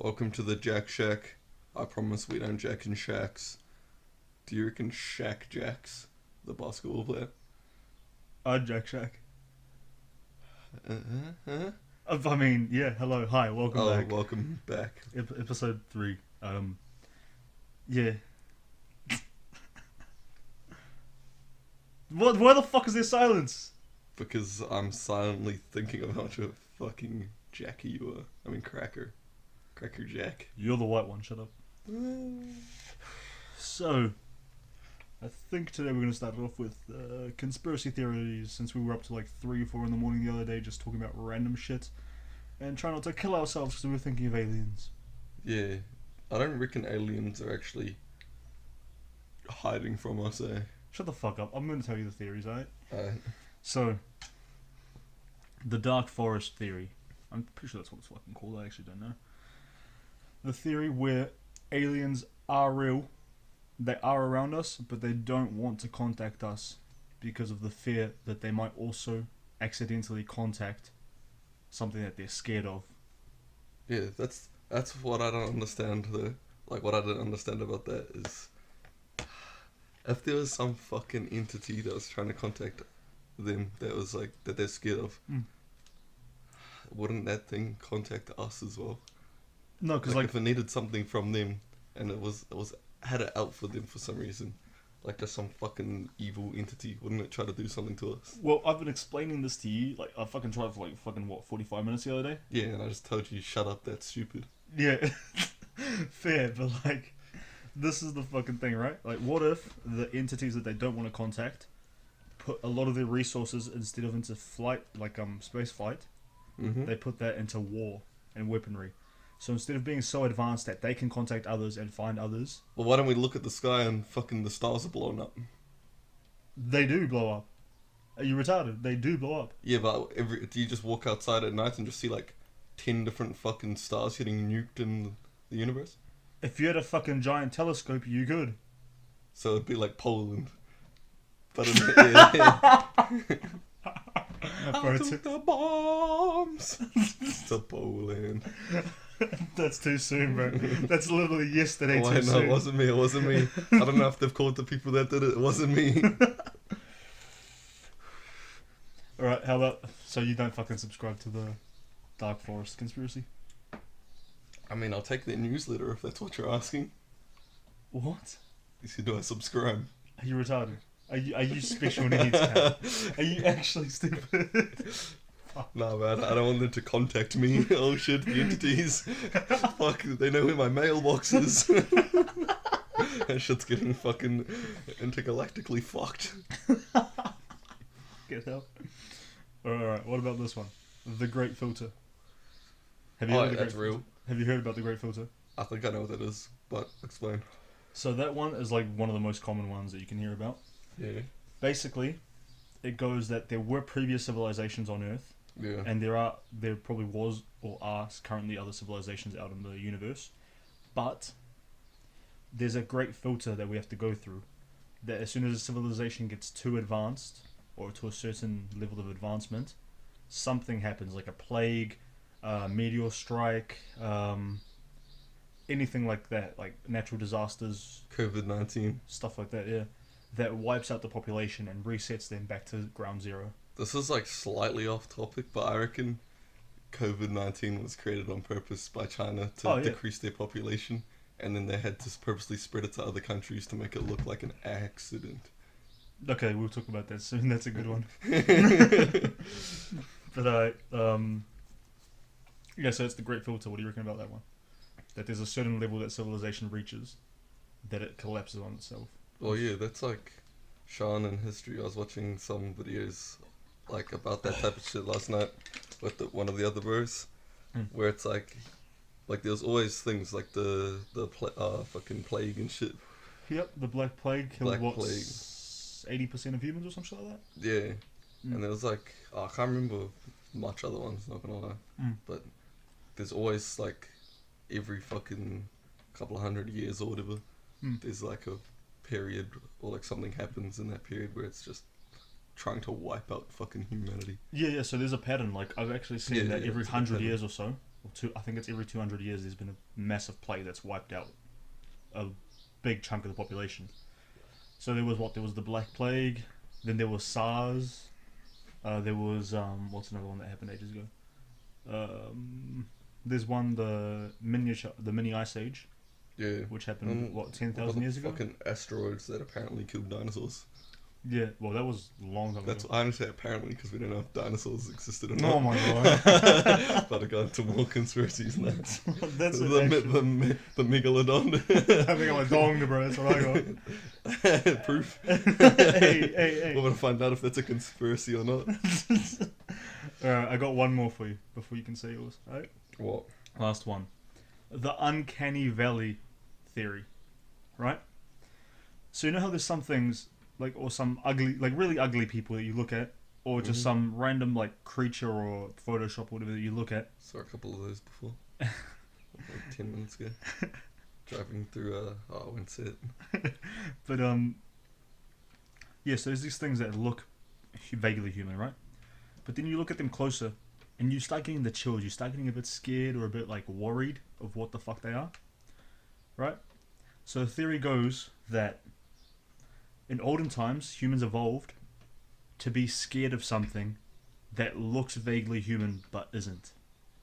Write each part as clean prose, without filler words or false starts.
Welcome to the Jack Shack. I promise we don't jack in shacks. Do you reckon Shaq Jacks, the basketball player? Jack Shack. Huh? I mean, yeah. Hello, hi, welcome back. Welcome back. Episode 3. Yeah. What? Why the fuck is there silence? Because I'm silently thinking of how much of a fucking Jackie you are. I mean, Cracker Jack. You're the white one. Shut up. So, I think today we're gonna start off with conspiracy theories, since we were up to like 3 or 4 in the morning the other day just talking about random shit, and try not to kill ourselves because we were thinking of aliens. Yeah, I don't reckon aliens are actually hiding from us, eh? Shut the fuck up. I'm gonna tell you the theories, alright? Uh, So, the dark forest theory. I'm pretty sure that's what it's fucking called. I actually don't know. The theory where aliens are real, they are around us, but they don't want to contact us because of the fear that they might also accidentally contact something that they're scared of. yeah, that's what I don't understand though. Like, what I don't understand about that is if there was some fucking entity that was trying to contact them that was like that they're scared of, wouldn't that thing contact us as well? No, because Like if it needed something from them and it was had it out for them for some reason, like there's some fucking evil entity, wouldn't it try to do something to us? well, I've been explaining this to you. Like, I fucking tried for like fucking what 45 minutes the other day. Yeah, and I just told you shut up. That's stupid. Yeah, fair, but like, this is the fucking thing, right? Like, what if the entities that they don't want to contact put a lot of their resources instead of into flight, like space flight, they put that into war and weaponry. So instead of being so advanced that they can contact others and find others, Well, why don't we look at the sky and fucking the stars are blown up? they do blow up. Are you retarded? They do blow up. Yeah, but do you just walk outside at night and just see like 10 different fucking stars getting nuked in the universe? If you had a fucking giant telescope, you could. So it'd be like Poland. But in the I took the bombs to Poland. That's too soon, bro. That's literally yesterday Oh, too soon. it wasn't me. I don't know if they've called the people that did it. It wasn't me. Alright, how about... So you don't fucking subscribe to the Dark Forest conspiracy? I mean, I'll take their newsletter if that's what you're asking. What? You said, do I subscribe? Are you retarded? Are you special needs, Cat? Are you actually stupid? Nah, man, I don't want them to contact me. Oh shit, the entities. Fuck, they know where my mailbox is. That shit's getting fucking intergalactically fucked. Get help. Alright, what about this one? The Great Filter. Have you Oh, heard of the that's Great real. Filter? Have you heard about the Great Filter? I think I know what that is, but explain. So that one is like one of the most common ones that you can hear about. Yeah. Basically, it goes that there were previous civilizations on Earth, Yeah. and there probably was or are currently other civilizations out in the universe, but there's a great filter that we have to go through, that as soon as a civilization gets too advanced or to a certain level of advancement, something happens, like a plague, meteor strike, anything like that, like natural disasters, COVID-19. stuff like that, yeah, that wipes out the population and resets them back to ground zero. This is like slightly off topic, but I reckon COVID-19 was created on purpose by China to decrease their population, and then they had to purposely spread it to other countries to make it look like an accident. Okay, we'll talk about that soon. That's a good one. But yeah, so it's the Great Filter. What do you reckon about that one? That there's a certain level that civilization reaches, that it collapses on itself. Well, yeah, that's like shown in history. I was watching some videos like about that type of shit last night with one of the other bros, where it's like there's always things like the fucking plague and shit. Yep, the Black Plague killed Black Plague. 80% of humans or some shit like that. Yeah, and there was like I can't remember much other ones, not gonna lie, but there's always like every fucking couple of 100 years or whatever, there's like a period or like something happens in that period where it's just trying to wipe out fucking humanity. Yeah, so there's a pattern. Like, I've actually seen that every 100 years or so, I think it's every 200 years there's been a massive plague that's wiped out a big chunk of the population. So there was the Black Plague, then there was SARS, there was what's another one that happened ages ago? There's one, the mini ice age, Yeah. which happened 10,000 years ago. Fucking asteroids that apparently killed dinosaurs. Yeah, well that was a long time That's ago. I only say apparently because we don't know if dinosaurs existed or not. Oh my god. But I got into more conspiracies now. That's the megalodon. I think I'm a dong, bro. That's what I got. Proof. Hey. We're gonna find out if that's a conspiracy or not. Alright, I got one more for you before you can say yours. Alright? What? Last one. The uncanny valley theory. Right? So you know how there's some things, like, or some ugly, like really ugly people that you look at, or just some random, like, creature or Photoshop or whatever that you look at. Saw a couple of those before. Like 10 minutes ago. Driving through, I won't say it. But, yeah, so there's these things that look vaguely human, right? But then you look at them closer, and you start getting the chills. You start getting a bit scared or a bit, like, worried of what the fuck they are. Right? So the theory goes that in olden times, humans evolved to be scared of something that looks vaguely human but isn't.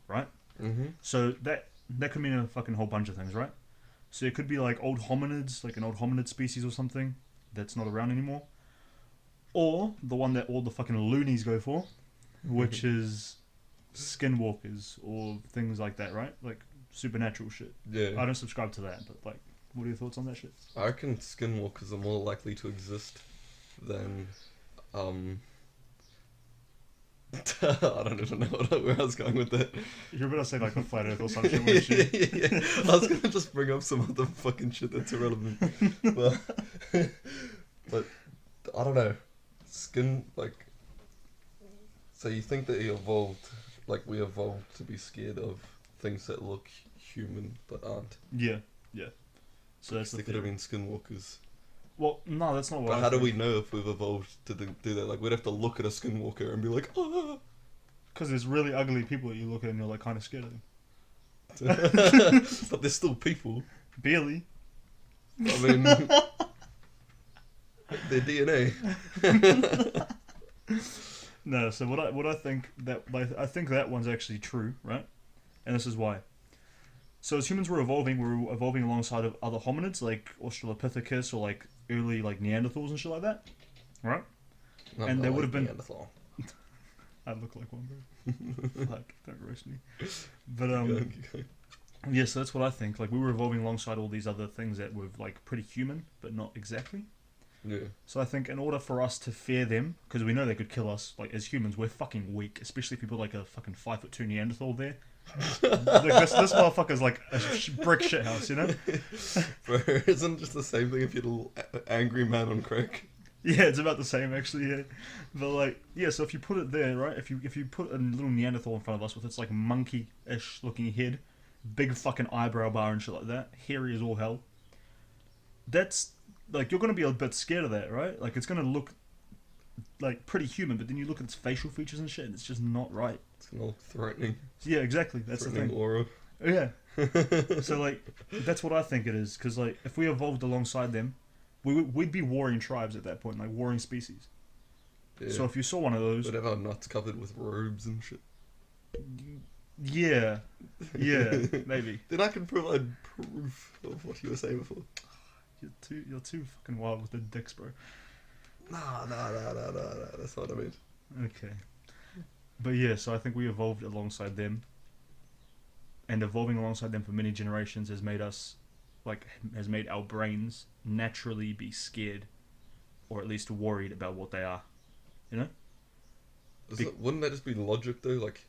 Right? Mm-hmm. So that could mean a fucking whole bunch of things, right? So it could be like old hominids, like an old hominid species or something that's not around anymore. Or the one that all the fucking loonies go for, which is skinwalkers or things like that, right? Like supernatural shit. Yeah. I don't subscribe to that, but like, what are your thoughts on that shit? I reckon skinwalkers are more likely to exist than, I don't even know where I was going with that. You're gonna say like the flat earth or some shit. Weird shit. Yeah. I was gonna just bring up some other fucking shit that's irrelevant. but I don't know. So you think that we evolved to be scared of things that look human but aren't? Yeah. So that's the They could have theory. been skinwalkers. Well, no, that's not what But I how do think. we know if we've evolved to do that? Like, we'd have to look at a skinwalker and be like, ah. Because there's really ugly people that you look at and you're like kind of scared of them. But they're still people. Barely. I mean, their DNA. No, so what I think that I think that one's actually true, right? And this is why. So as humans were evolving alongside of other hominids like Australopithecus or like early like Neanderthals and shit like that, right? And there would have been. Neanderthal. I look like one, bro. Fuck, don't roast me. But Keep going. yeah, so that's what I think. Like we were evolving alongside all these other things that were like pretty human, but not exactly. Yeah. So I think in order for us to fear them, because we know they could kill us, like as humans, we're fucking weak. Especially if you put like a fucking 5'2" Neanderthal there. Like this motherfucker's like a brick shithouse, you know? Bro, isn't it just the same thing if you're a little angry man on crack? Yeah, it's about the same actually. Yeah, but like yeah, so if you put it there, right? If you put a little Neanderthal in front of us with its like monkey-ish looking head, big fucking eyebrow bar and shit like that, hairy as all hell. That's like you're gonna be a bit scared of that, right? Like it's gonna look like pretty human, but then you look at its facial features and shit, and it's just not right. It's all threatening. Yeah, exactly. That's the Threatening thing. aura. Yeah. So like that's what I think it is, because like if we evolved alongside them, we'd be warring tribes at that point, like warring species. Yeah. So if you saw one of those, We'd have our nuts covered with robes and shit. yeah, maybe. Then I can provide proof of what you were saying before. You're too fucking wild with the dicks, bro. Nah. That's not what I mean. Okay. But yeah, so I think we evolved alongside them, and evolving alongside them for many generations has made us, has made our brains naturally be scared, or at least worried about what they are. You know? Wouldn't that just be logic though? Like,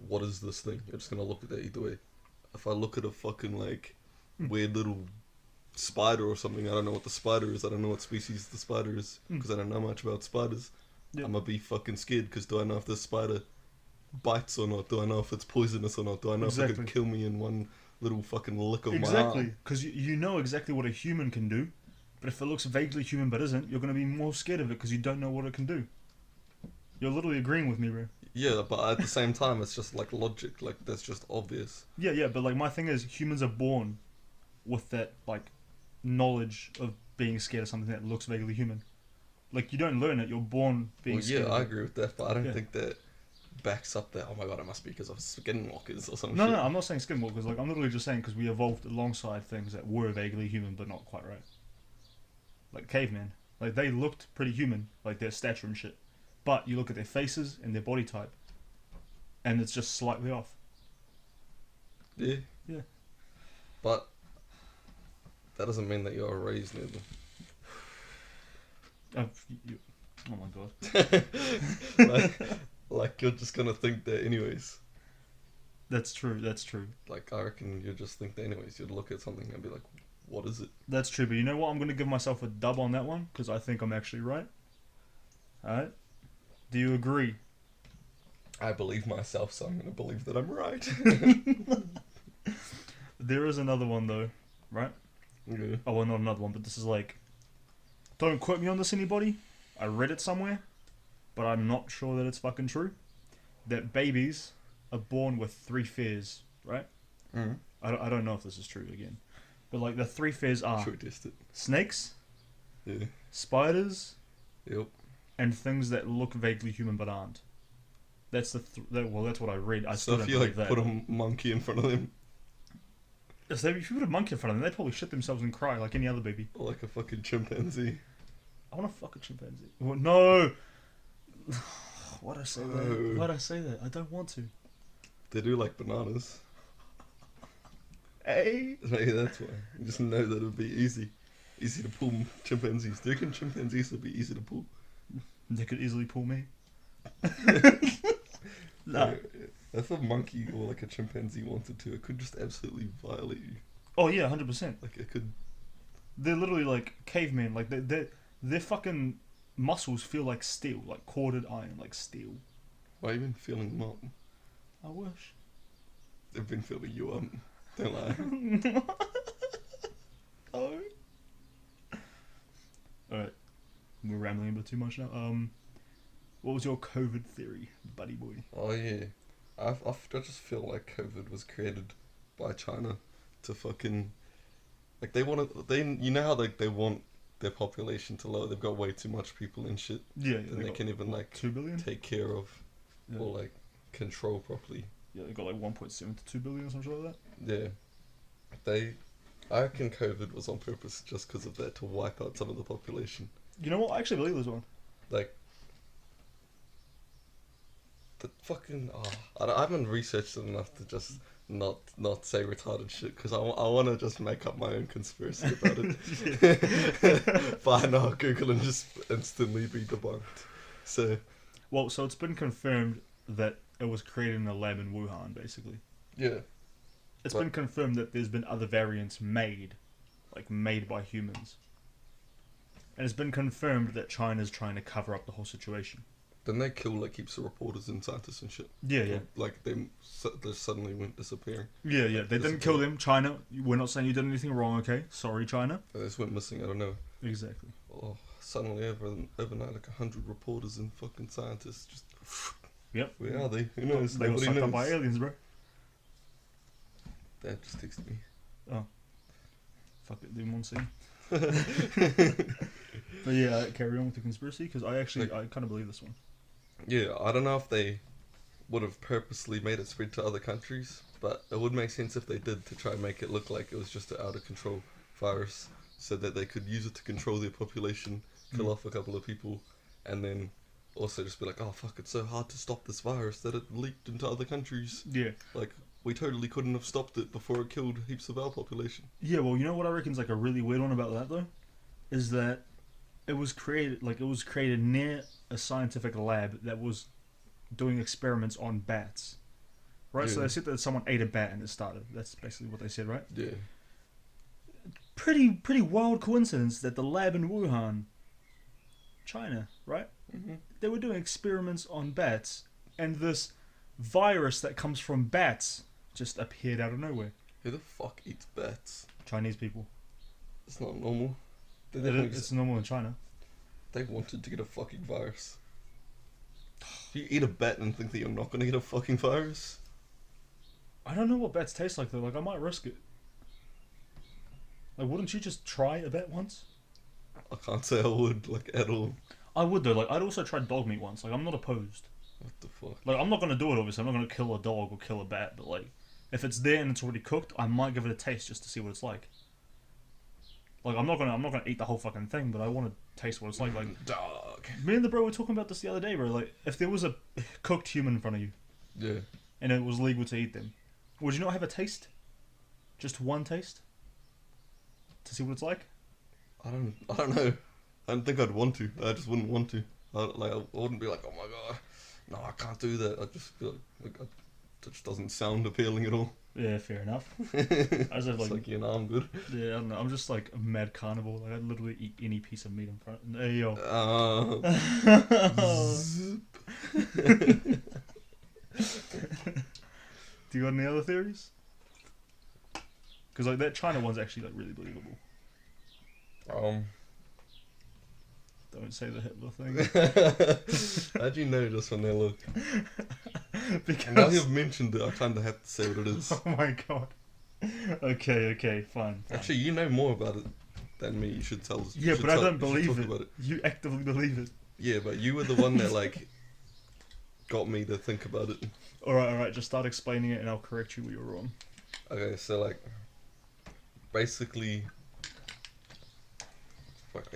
what is this thing? You're just gonna look at it either way. If I look at a fucking like weird little spider or something, I don't know what the spider is. I don't know what species the spider is because I don't know much about spiders. Yeah. I'm gonna be fucking scared because do I know if this spider bites or not? Do I know if it's poisonous or not? Do I know if it Exactly. could kill me in one little fucking lick of my Exactly, arm? because you know exactly what a human can do, but if it looks vaguely human but isn't, you're going to be more scared of it because you don't know what it can do. You're literally agreeing with me, bro. Yeah, but at the same time, it's just like logic. Like that's just obvious. Yeah, but like my thing is, humans are born with that like knowledge of being scared of something that looks vaguely human. Like you don't learn it; you're born being Well, scared. yeah, of I it. agree with that, but I don't Yeah. think that backs up that. Oh my god, it must be because of skinwalkers or some No, shit. no, I'm not saying skinwalkers. Like I'm literally just saying because we evolved alongside things that were vaguely human but not quite right. Like cavemen, like they looked pretty human, like their stature and shit. But you look at their faces and their body type, and it's just slightly off. Yeah. Yeah. But that doesn't mean that you're raised near them. You, oh my god. like you're just gonna think that anyways. That's true. That's true. Like I reckon you just think that anyways. You'd look at something and be like, "What is it?" That's true. But you know what? I'm gonna give myself a dub on that one because I think I'm actually right. All right. Do you agree? I believe myself, so I'm gonna believe that I'm right. There is another one though, right? Yeah. Oh, well, not another one, but this is like, don't quote me on this, anybody. I read it somewhere, but I'm not sure that it's fucking true. That babies are born with 3 fears, right? Mm-hmm. I don't know if this is true again, but like the 3 fears are True test it. snakes, Yeah. spiders, Yep. and things that look vaguely human but aren't. That's well, that's what I read. I So still if don't you believe like that. put a monkey in front of them, If you put a monkey in front of them, they'd probably shit themselves and cry like any other baby. or like a fucking chimpanzee. I want to fuck a chimpanzee. Well, no. Why'd I say No. that? Why'd I say that? I don't want to. They do like bananas. Hey. Maybe that's why. You just know that it'd be easy to pull chimpanzees. Do you reckon chimpanzees would be easy to pull? They could easily pull me. Nah. If a monkey or like a chimpanzee wanted to, it could just absolutely violate you. Oh yeah, 100%. Like it could. They're literally like cavemen. Like their fucking muscles feel like steel, like corded iron, like steel. Why even feeling them up? I wish. They've been feeling you up. Don't lie. Oh. Alright. We're rambling a bit too much now. What was your COVID theory, buddy boy? Oh yeah, I just feel like COVID was created by China to fucking like you know how like they want their population to lower. They've got way too much people and shit. Yeah, And they can't even like 2 billion. take care of Yeah. or like control properly. Yeah, they got like 1.7 to 2 billion or something like that. Yeah, I reckon COVID was on purpose just because of that to wipe out some of the population. You know what? I actually believe this one. Like the fucking I haven't researched it enough to just not say retarded shit because I want to just make up my own conspiracy about it. But I know I'll Google and just instantly be debunked. So So it's been confirmed that it was created in a lab in Wuhan, basically. yeah, It's But- been confirmed that there's been other variants made by humans. And it's been confirmed that China's trying to cover up the whole situation. then they kill like heaps of reporters and scientists and shit. Yeah. Like they suddenly went disappearing. Yeah. They didn't kill them. China, we're not saying you did anything wrong, okay? Sorry, China. They just went missing. I don't know. Exactly. Oh, suddenly overnight like 100 reporters and fucking scientists just. Yep. Where are they? Who knows? They got Nobody sucked knows. up by aliens, bro. Dad just texted me. Oh. Fuck it, didn't want to see. But yeah, carry on with the conspiracy, because I kind of believe this one. Yeah, I don't know if they would have purposely made it spread to other countries, but it would make sense if they did to try and make it look like it was just an out of control virus, so that they could use it to control their population, kill off a couple of people, and then also just be like, oh fuck, it's so hard to stop this virus that it leaked into other countries. Yeah. Like, we totally couldn't have stopped it before it killed heaps of our population. Yeah, well, you know what I reckon's like a really weird one about that though, is that it was created near a scientific lab that was doing experiments on bats. Right? So Yeah. they said that someone ate a bat and it started. That's basically what they said, right? Yeah. Pretty wild coincidence that the lab in Wuhan, China, right? Mm-hmm. They were doing experiments on bats, and this virus that comes from bats just appeared out of nowhere. Who the fuck eats bats? Chinese people. It's not normal. They It's definitely normal in China. they wanted to get a fucking virus. You eat a bat and think that you're not gonna get a fucking virus? I don't know what bats taste like though. Like I might risk it. Like, wouldn't you just try a bat once? I can't say I would, like, at all. I would though. Like I'd also tried dog meat once. Like I'm not opposed. What the fuck? Like I'm not gonna do it. Obviously, I'm not gonna kill a dog or kill a bat. But like, if it's there and it's already cooked, I might give it a taste just to see what it's like. Like I'm not gonna eat the whole fucking thing, but I want to taste what it's like. Like Dog. me and the bro were talking about this the other day, bro. Like if there was a cooked human in front of you Yeah. and it was legal to eat them, would you not have a taste? Just one taste to see what it's like. I don't know. I don't think I'd want to. I just wouldn't want to. I wouldn't be like, oh my god, no, I can't do that. I'd just feel like it just doesn't sound appealing at all. Yeah, fair enough. I just have It's like, you know, I'm good. yeah, I don't know. I'm just like a mad carnivore. Like I'd literally eat any piece of meat in front. Hey yo. Zip. Do you got any other theories? Because like that China one's actually like really believable. Don't say the Hitler thing. How'd you know just from their look? Because Now you've mentioned it, I kind of have to say what it is. oh my god. Okay, fine. Actually, you know more about it than me. You should tell us. Yeah, but I don't believe talk it. about it. You actively believe it. Yeah, but you were the one that like got me to think about it. Alright, just start explaining it and I'll correct you where you're wrong. Okay, so like, basically,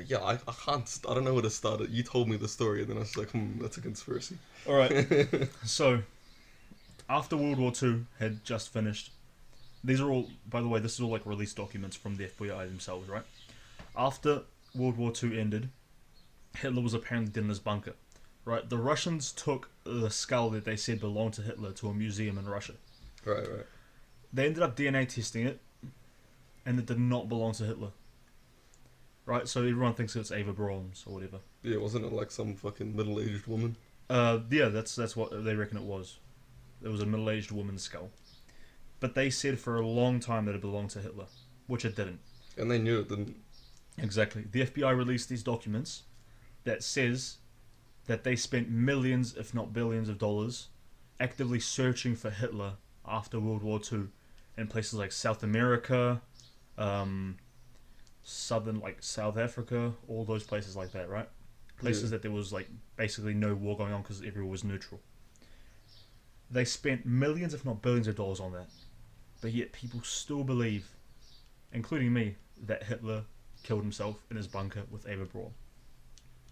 yeah, I can't. I don't know where to start it. You told me the story, and then I was like, that's a conspiracy. Alright, so after World War II had just finished, these are all, by the way, this is all like released documents from the FBI themselves, right? After World War II ended, Hitler was apparently dead in his bunker, right? The Russians took the skull that they said belonged to Hitler to a museum in Russia. Right. They ended up DNA testing it, and it did not belong to Hitler. Right, so everyone thinks it's Eva Braun's or whatever. Yeah, wasn't it like some fucking middle-aged woman? Yeah, that's what they reckon it was. It was a middle-aged woman's skull. But they said for a long time that it belonged to Hitler, which it didn't. And they knew it didn't. Exactly. The FBI released these documents that says that they spent millions, if not billions of dollars, actively searching for Hitler after World War II in places like South America, southern, like South Africa, all those places like that, right? Places that there was like basically no war going on because everyone was neutral. They spent millions, if not billions of dollars on that. But yet people still believe, including me, that Hitler killed himself in his bunker with Eva Braun.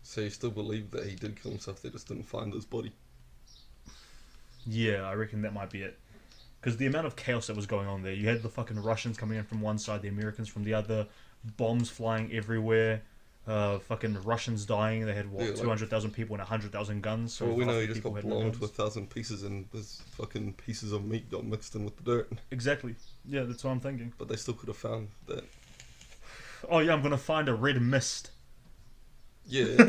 So you still believe that he did kill himself, they just didn't find his body? Yeah, I reckon that might be it. Because the amount of chaos that was going on there, you had the fucking Russians coming in from one side, the Americans from the other, bombs flying everywhere, fucking Russians dying. They had, what, Yeah, like, 200,000 people and 100,000 guns. So well, we half know the he just people got had no blown to guns. 1,000 pieces and his fucking pieces of meat got mixed in with the dirt. Exactly. Yeah, that's what I'm thinking. But they still could have found that. Oh yeah, I'm gonna find a red mist. Yeah.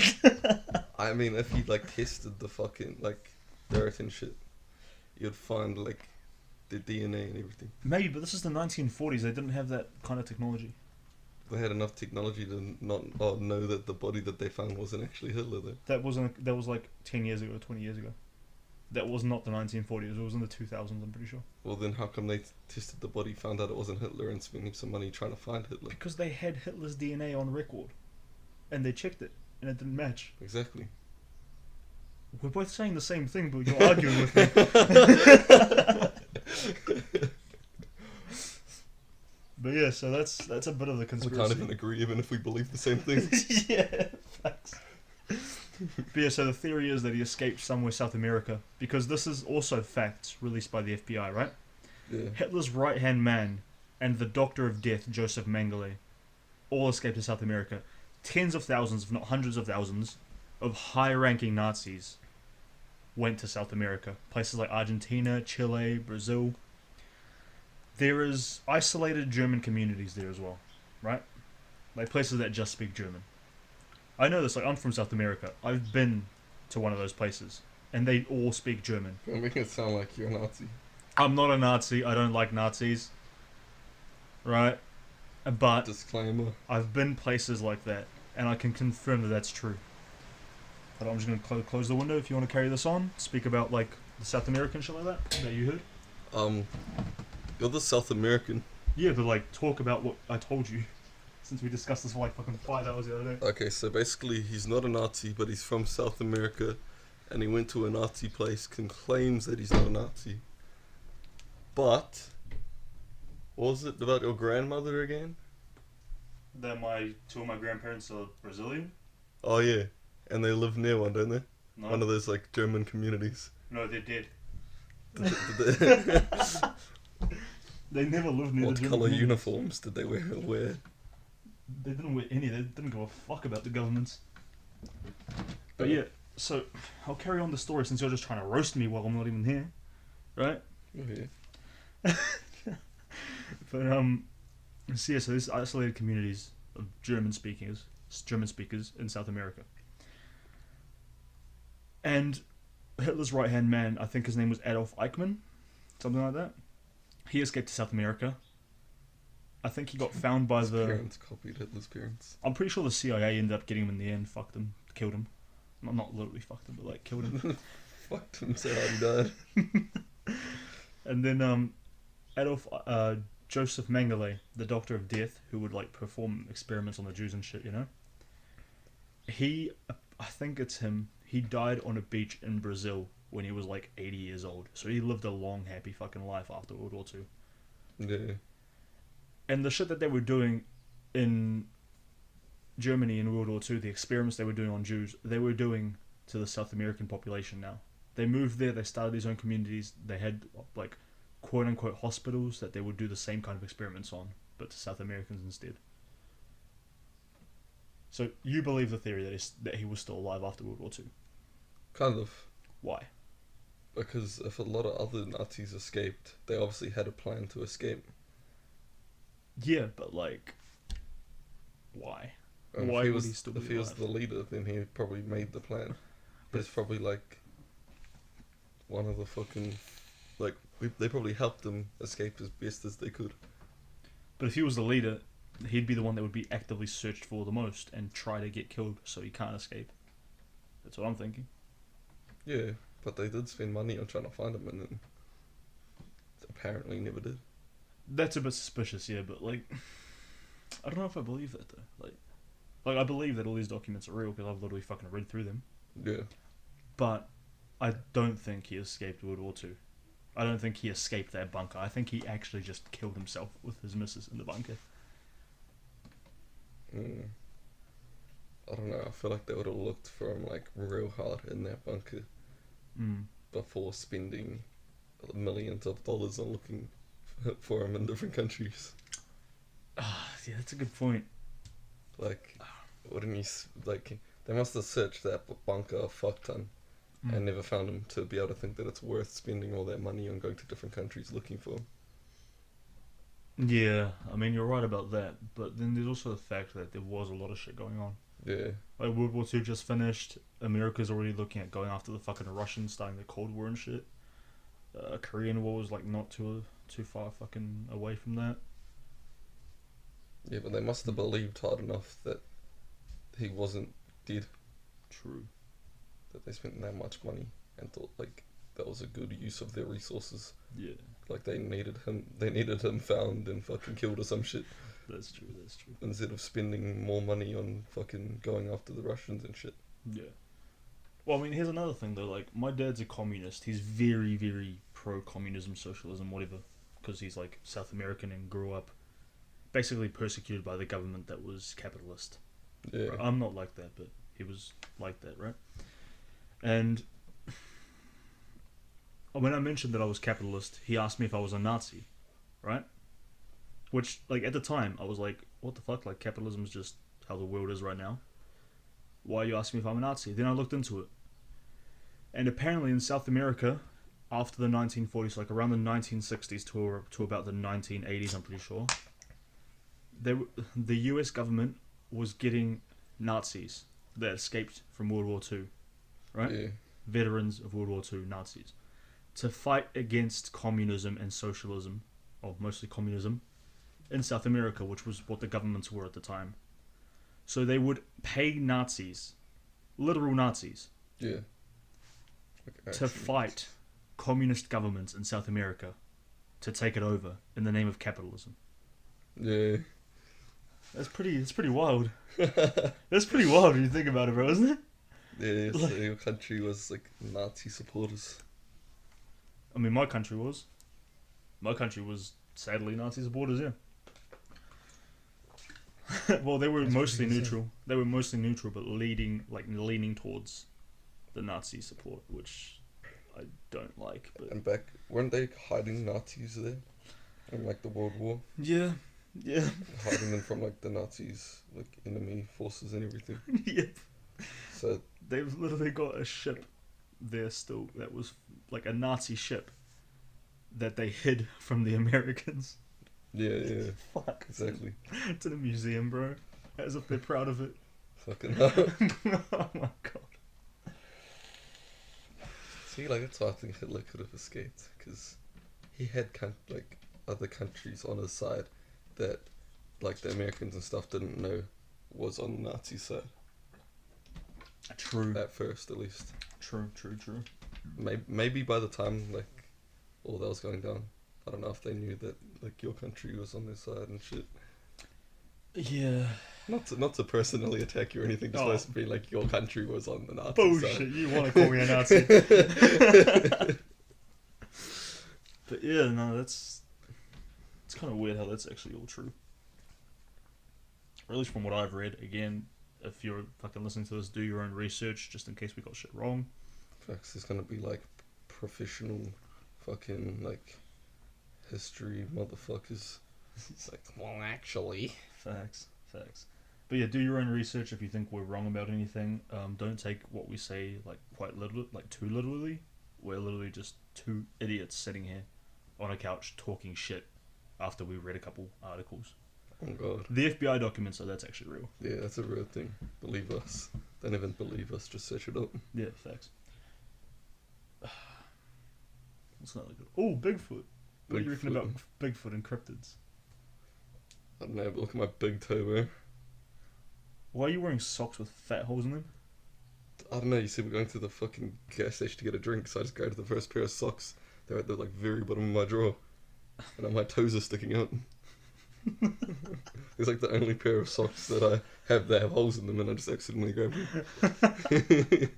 I mean, if he like tested the fucking like dirt and shit, you'd find like the DNA and everything. Maybe, but this is the 1940s. They didn't have that kind of technology. They had enough technology to not know that the body that they found wasn't actually Hitler though. That was like 10 years ago, 20 years ago. That was not the 1940s. It was in the 2000s, I'm pretty sure. Well, then how come they tested the body, found out it wasn't Hitler, and spent heaps of money trying to find Hitler? Because they had Hitler's DNA on record, and they checked it, and it didn't match. Exactly. We're both saying the same thing, but you're arguing with me. But yeah, so that's a bit of the We conspiracy. can't even agree, even if we believe the same thing. Yeah, facts. But yeah, so the theory is that he escaped somewhere South America, because this is also facts released by the FBI, right? Yeah. Hitler's right-hand man and the Doctor of Death, Joseph Mengele, all escaped to South America. Tens of thousands, if not hundreds of thousands, of high-ranking Nazis went to South America. Places like Argentina, Chile, Brazil. There is isolated German communities there as well, right? Like places that just speak German. I know this, like I'm from South America. I've been to one of those places, and they all speak German. You're making it sound like you're a Nazi. I'm not a Nazi. I don't like Nazis. Right? But Disclaimer. I've been places like that, and I can confirm that that's true. But I'm just going to close the window if you want to carry this on. Speak about, like, the South American shit like that you heard. You're the South American. Yeah, but, like, talk about what I told you. Since we discussed this for, like, fucking 5 hours the other day. Okay, so basically he's not a Nazi, but he's from South America, and he went to a Nazi place and claims that he's not a Nazi. But, what was it about your grandmother again? That two of my grandparents are Brazilian? Oh yeah, and they live near one, don't they? No. One of those like German communities. No, they're dead. Did they- They never lived near What the German colour communities. uniforms did they wear? They didn't wear any. They didn't give a fuck about the governments. But yeah, so I'll carry on the story since you're just trying to roast me while I'm not even here, right? Oh, yeah. But so there's isolated communities of German speakers in South America, and Hitler's right hand man, I think his name was Adolf Eichmann, something like that. He escaped to South America. I think he got found by His the. parents copied Hitler's parents. I'm pretty sure the CIA ended up getting him in the end. Fucked him, killed him. Not literally fucked him, but like killed him. Fucked him so hard he died. And then Adolf Joseph Mengele, the Doctor of Death, who would like perform experiments on the Jews and shit, you know. I think it's him. He died on a beach in Brazil when he was like 80 years old. So he lived a long, happy fucking life after World War II. Yeah. And the shit that they were doing in Germany in World War II, the experiments they were doing on Jews, they were doing to the South American population now. They moved there, they started these own communities, they had like quote-unquote hospitals that they would do the same kind of experiments on, but to South Americans instead. So you believe the theory that he was still alive after World War II? Kind of. Why? Because if a lot of other Nazis escaped, they obviously had a plan to escape. Yeah, but like, why? And Why if he would was, he still be if he was alive? the leader, then he probably made the plan. He's probably like one of the fucking they probably helped him escape as best as they could. But if he was the leader, he'd be the one that would be actively searched for the most and try to get killed so he can't escape. That's what I'm thinking. Yeah, but they did spend money on trying to find him, and then apparently never did. That's a bit suspicious, yeah, but like, I don't know if I believe that though. Like I believe that all these documents are real because I've literally fucking read through them. Yeah. But I don't think he escaped World War II. I don't think he escaped that bunker. I think he actually just killed himself with his missus in the bunker. I don't know. I feel like they would have looked for him like real hard in that bunker before spending millions of dollars on looking for him in different countries. Yeah, that's a good point. Like, wouldn't you like? They must have searched that bunker a fuck ton and never found him to be able to think that it's worth spending all that money on going to different countries looking for him. Yeah, I mean, you're right about that, but then there's also the fact that there was a lot of shit going on. Yeah. Like, World War II just finished, America's already looking at going after the fucking Russians, starting the Cold War and shit. Korean War was, like, not too far fucking away from that. Yeah, but they must have believed hard enough that he wasn't dead. True. That they spent that much money and thought, like, that was a good use of their resources. Yeah. Like, they needed him found and fucking killed or some shit. That's true. Instead of spending more money on fucking going after the Russians and shit. Yeah. Well, I mean, here's another thing, though. Like, my dad's a communist. He's very, very pro-communism, socialism, whatever. Because he's, like, South American and grew up basically persecuted by the government that was capitalist. Yeah. Right? I'm not like that, but he was like that, right? And when I mentioned that I was capitalist, he asked me if I was a Nazi, right? Which, like, at the time, I was like, what the fuck? Like, capitalism is just how the world is right now. Why are you asking me if I'm a Nazi? Then I looked into it. And apparently in South America, after the 1940s, like around the 1960s to about the 1980s, I'm pretty sure, the US government was getting Nazis that escaped from World War II, right? Yeah. Veterans of World War II, Nazis, to fight against communism and socialism, or mostly communism, in South America, which was what the governments were at the time. So they would pay Nazis literal Nazis, Yeah. Like, to actually. fight communist governments in South America to take it over in the name of capitalism. Yeah. That's pretty wild. That's pretty wild when you think about it, bro, isn't it? Yeah, so your country was like Nazi supporters. I mean, my country was. My country was sadly Nazi supporters, yeah. Well, they were That's mostly pretty insane. neutral. They were mostly neutral, but leaning towards the Nazi support, which I don't like. But And back, weren't they hiding Nazis there? In like the World War? yeah, Hiding them from like the Nazis, like enemy forces and everything. yeah. So, They've literally got a ship there still that was like a Nazi ship that they hid from the Americans. yeah, Fuck. exactly. It's in a museum, bro. As if they're proud of it. Fucking hell. Oh my god. See, like, that's why I think Hitler could have escaped, because he had, like, other countries on his side that, like, the Americans and stuff didn't know was on the Nazi side. True. At first, at least. True. Maybe by the time, like, all that was going down, I don't know if they knew that, like, your country was on their side and shit. Yeah. Not to personally attack you or anything, just supposed to be like your country was on the Nazi Bullshit, side. you want to call me a Nazi. But yeah, no, it's kind of weird how that's actually all true. Or at least from what I've read. Again, if you're fucking listening to this, do your own research, just in case we got shit wrong. Facts, there's gonna be like professional fucking like history motherfuckers. It's like, well, actually. Facts. But yeah, do your own research if you think we're wrong about anything. Don't take what we say like too literally. We're literally just two idiots sitting here on a couch talking shit after we read a couple articles. Oh god. The FBI documents, so that's actually real. Yeah, that's a real thing. Believe us. Don't even believe us, just search it up. Yeah, facts. What's not good? Oh, Bigfoot. What do you reckon about Bigfoot and cryptids? I don't know, but look at my big toe, bro. Why are you wearing socks with fat holes in them? I don't know, you see, we're going to the fucking gas station to get a drink, so I just go to the first pair of socks. They're at the like very bottom of my drawer. And my toes are sticking out. It's like the only pair of socks that I have that have holes in them, and I just accidentally grab them.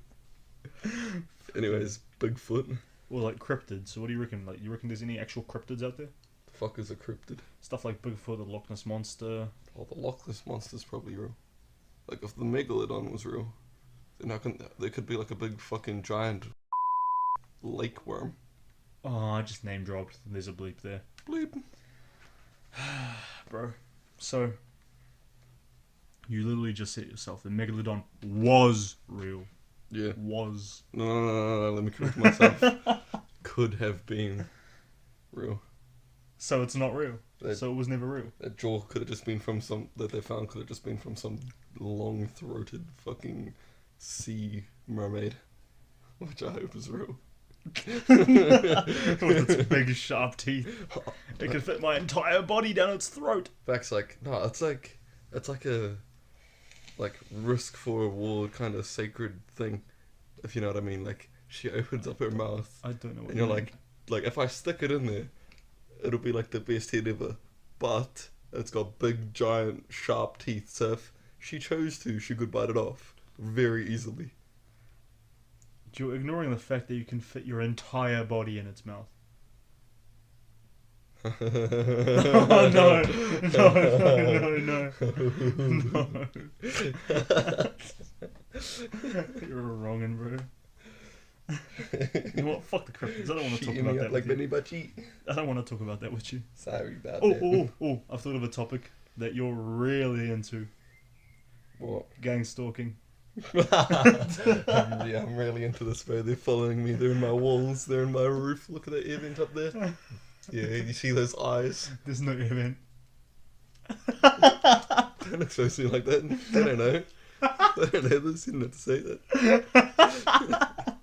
Anyways, Bigfoot. Or like cryptids. So what do you reckon? Like, you reckon there's any actual cryptids out there? The fuck is a cryptid? Stuff like Bigfoot, the Loch Ness Monster. Oh, the Loch Ness Monster's probably real. Like, if the Megalodon was real, then how can there could be like a big fucking giant lake worm? Oh, I just name dropped. There's a bleep there. Bleep. Bro. So, you literally just said it yourself. The Megalodon was real. Yeah. Was. No, let me correct myself. Could have been real. So it's not real. That- So it was never real. That jaw could have just been from some that they found could have just been from some long-throated fucking sea mermaid, which I hope is real. With its big sharp teeth. It can fit my entire body down its throat. Facts, like no, it's like a risk for reward kind of sacred thing, if you know what I mean. Like she opens up her mouth, I don't know what and you're you mean. like if I stick it in there, it'll be like the best head ever. But it's got big, giant, sharp teeth. So if she chose to, she could bite it off very easily. You're ignoring the fact that you can fit your entire body in its mouth. Oh, no. You're wrongin', bro. You know what? Fuck the cryptids. I don't want to talk about that like with you. Benny Butchie. I don't want to talk about that with you. Sorry about that. Oh! I've thought of a topic that you're really into. What? Gangstalking. Yeah, I'm really into this, bro. They're following me. They're in my walls. They're in my roof. Look at that air vent up there. Yeah, you see those eyes? There's no event. Don't look so soon like that. They don't know. They don't know this. You didn't have to say that.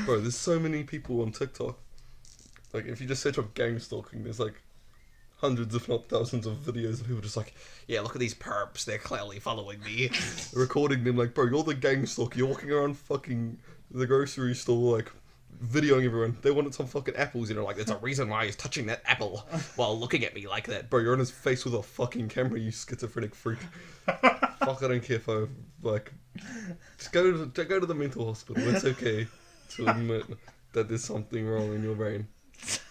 Bro, there's so many people on TikTok. Like, if you just search up gang stalking, there's like hundreds, if not thousands, of videos of people just like, yeah, look at these perps, they're clearly following me. Recording them like, bro, you're the gang stalker, you're walking around fucking the grocery store, like, videoing everyone. They wanted some fucking apples, you know, like, there's a reason why he's touching that apple while looking at me like that. Bro, you're on his face with a fucking camera, you schizophrenic freak. Fuck, I don't care if I, like, just go to the mental hospital. It's okay to admit that there's something wrong in your brain.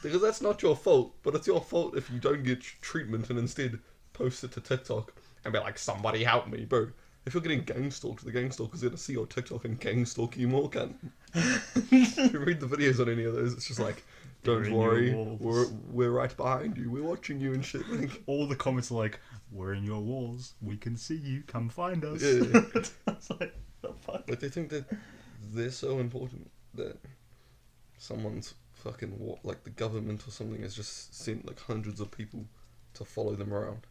Because that's not your fault, but it's your fault if you don't get treatment and instead post it to TikTok and be like, somebody help me, bro. If you're getting gang stalked, the gang stalker's gonna see your TikTok and gang stalk you more, cunt. If you read the videos on any of those, it's just like, don't worry, we're right behind you, we're watching you and shit. Like, all the comments are like, we're in your walls, we can see you, come find us. Yeah. It's like, the fuck? Like, they think that they're so important that someone's fucking, like, the government or something has just sent like hundreds of people to follow them around.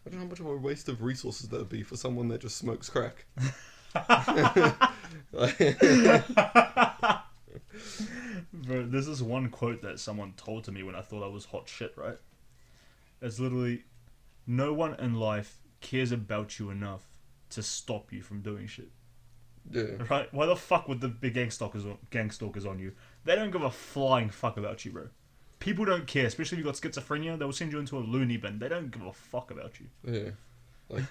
I don't know how much of a waste of resources that would be for someone that just smokes crack. Bro, there's this one quote that someone told to me when I thought I was hot shit, right? It's literally, no one in life cares about you enough to stop you from doing shit. Yeah. Right? Why the fuck would the big gang stalkers on you? They don't give a flying fuck about you, bro. People don't care, especially if you've got schizophrenia. They will send you into a loony bin. They don't give a fuck about you. Yeah. Like,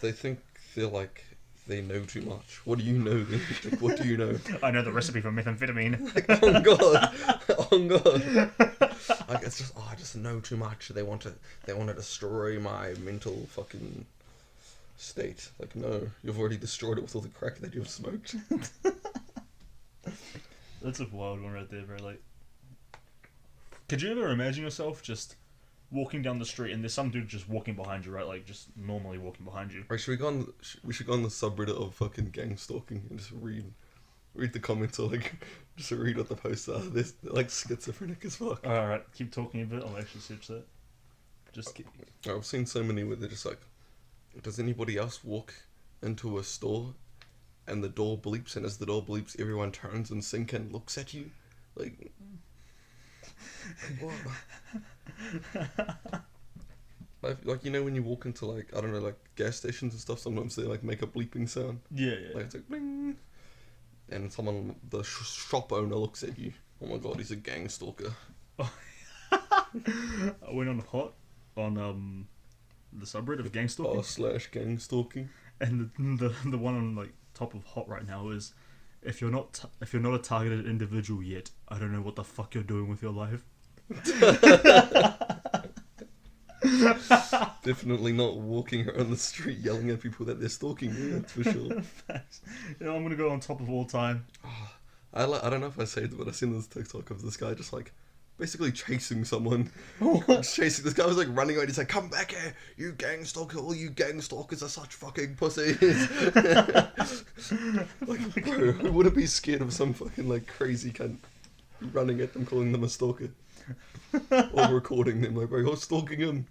they think they're like, they know too much. What do you know then? Like, what do you know? I know the recipe for methamphetamine. Like, oh god. Oh god. Like, it's just, I just know too much. They want to destroy my mental fucking state. Like, no, you've already destroyed it with all the crack that you've smoked. That's a wild one right there, bro. Like, could you ever imagine yourself just walking down the street and there's some dude just walking behind you, right? Like, just normally walking behind you. Right, should we go on the subreddit of fucking gang stalking and just read the comments, or like just read what the posts are. They're like schizophrenic as fuck. Alright, keep talking a bit. I'll actually search that. Just keep... I've seen so many where they're just like, does anybody else walk into a store and the door bleeps, and as the door bleeps everyone turns and sync and looks at you? Like, what? Like, you know, when you walk into, like, I don't know, like gas stations and stuff, sometimes they like make a bleeping sound. Yeah. Like, it's like bling, and someone, the shop owner, looks at you. Oh my god, he's a gang stalker. I went on hot on the subreddit of Gangstalking. / gang stalking. And the one on like top of hot right now is, if you're not a targeted individual yet, I don't know what the fuck you're doing with your life. Definitely not walking around the street yelling at people that they're stalking you, that's for sure. You know, I'm gonna go on top of all time. I don't know if I saved it, but I seen this TikTok of this guy just like basically chasing someone. Chasing this guy was like running away. He's like, "Come back here, you gang stalker! All you gang stalkers are such fucking pussies." Like, bro, who wouldn't be scared of some fucking like crazy cunt running at them, calling them a stalker, or recording them? Like, bro, you're stalking him.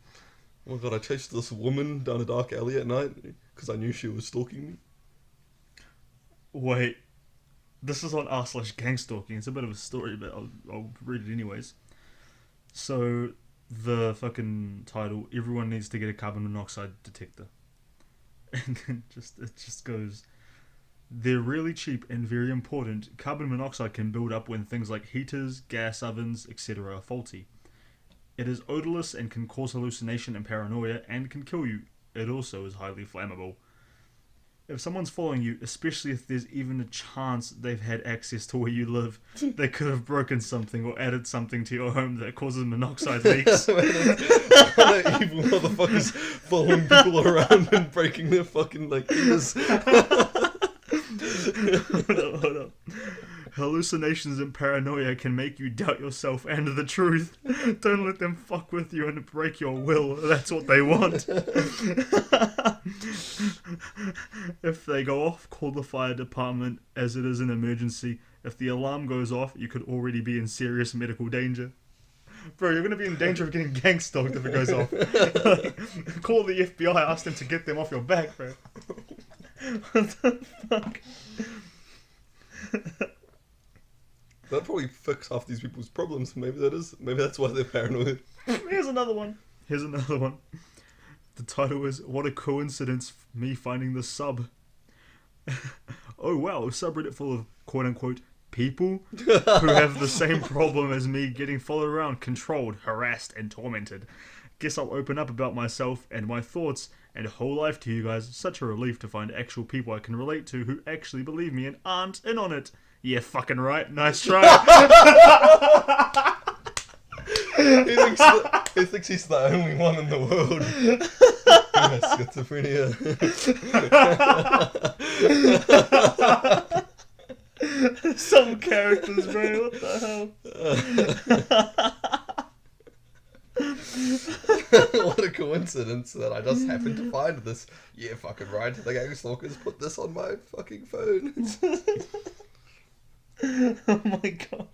Oh my god, I chased this woman down a dark alley at night because I knew she was stalking me. Wait, this is on r/gangstalking. It's a bit of a story, but I'll read it anyways. So, the fucking title, everyone needs to get a carbon monoxide detector. And then it just goes, they're really cheap and very important. Carbon monoxide can build up when things like heaters, gas ovens, etc. are faulty. It is odorless and can cause hallucination and paranoia and can kill you. It also is highly flammable. If someone's following you, especially if there's even a chance they've had access to where you live, they could have broken something or added something to your home that causes monoxide leaks. Evil motherfuckers following people around and breaking their fucking like ears. Hold up. Hallucinations and paranoia can make you doubt yourself and the truth. Don't let them fuck with you and break your will. That's what they want. If they go off, call the fire department, as it is an emergency. If the alarm goes off, you could already be in serious medical danger. Bro, you're going to be in danger of getting gang stalked if it goes off. Call the FBI, ask them to get them off your back, bro. What the fuck? That'd probably fix half these people's problems. Maybe that's why they're paranoid. Here's another one. The title is "What a Coincidence, Me Finding the Sub." Oh wow, a subreddit full of quote unquote people who have the same problem as me, getting followed around, controlled, harassed, and tormented. Guess I'll open up about myself and my thoughts and whole life to you guys. Such a relief to find actual people I can relate to who actually believe me and aren't in on it. Yeah, fucking right. Nice try. He thinks he's the only one in the world who has schizophrenia. Some characters, bro. What the hell? What a coincidence that I just happened to find this. Yeah, fucking right. The Gangstalkers put this on my fucking phone. Oh my god.